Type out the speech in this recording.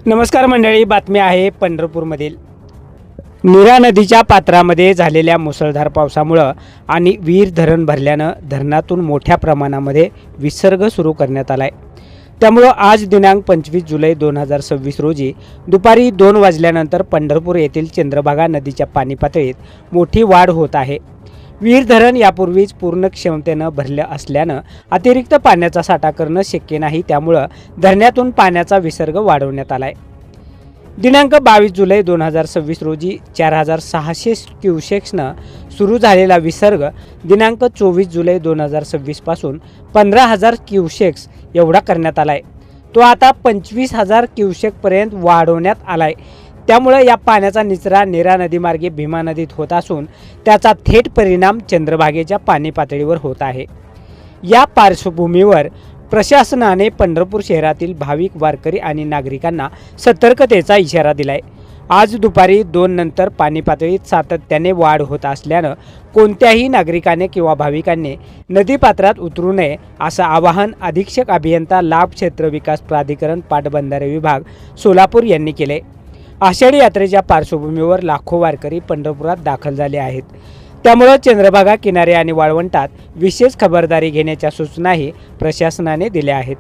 नमस्कार मंडळी, बातमी आहे पंढरपूरमधील नीरा नदीच्या पात्रामध्ये झालेल्या मुसळधार पावसामुळे आणि वीर धरण भरल्यानं धरणातून मोठ्या प्रमाणामध्ये विसर्ग सुरू करण्यात आला आहे। त्यामुळे आज दिनांक 25 जुलै 2026 रोजी दुपारी 2 वाजल्यानंतर पंढरपूर येथील चंद्रभागा नदीच्या पाणी पातळीत मोठी वाढ होत आहे। वीर धरण यापूर्वीच पूर्ण क्षमतेनं भरलं असल्यानं अतिरिक्त पाण्याचा साठा करणं शक्य नाही, त्यामुळे धरणातून पाण्याचा विसर्ग वाढवण्यात आला आहे। दिनांक 22 जुलै 2026 रोजी 4600 क्युसेक्सनं सुरू झालेला विसर्ग दिनांक 24 जुलै 2026 पासून 15000 क्युसेक्स एवढा करण्यात आला आहे। तो आता 25000 क्युसेकपर्यंत वाढवण्यात आला आहे। त्यामुळे या पाण्याचा निचरा नीरा नदीमार्गे भीमा नदीत होत असून त्याचा थेट परिणाम चंद्रभागेच्या पाणी पातळीवर होत आहे। या पार्श्वभूमीवर प्रशासनाने पंढरपूर शहरातील भाविक वारकरी आणि नागरिकांना सतर्कतेचा इशारा दिलाय। आज दुपारी 2 नंतर पाणी पातळीत सातत्याने वाढ होत असल्यानं कोणत्याही नागरिकाने किंवा भाविकांनी नदीपात्रात उतरू नये असं आवाहन अधीक्षक अभियंता लाभ क्षेत्र विकास प्राधिकरण पाटबंधारे विभाग सोलापूर यांनी केले। आषाढी यात्रेच्या पार्श्वभूमीवर लाखो वारकरी पंढरपुरात दाखल झाले आहेत। त्यामुळे चंद्रभागा किनारे आणि वाळवंटात विशेष खबरदारी घेण्याच्या सूचनाही प्रशासनाने दिल्या आहेत।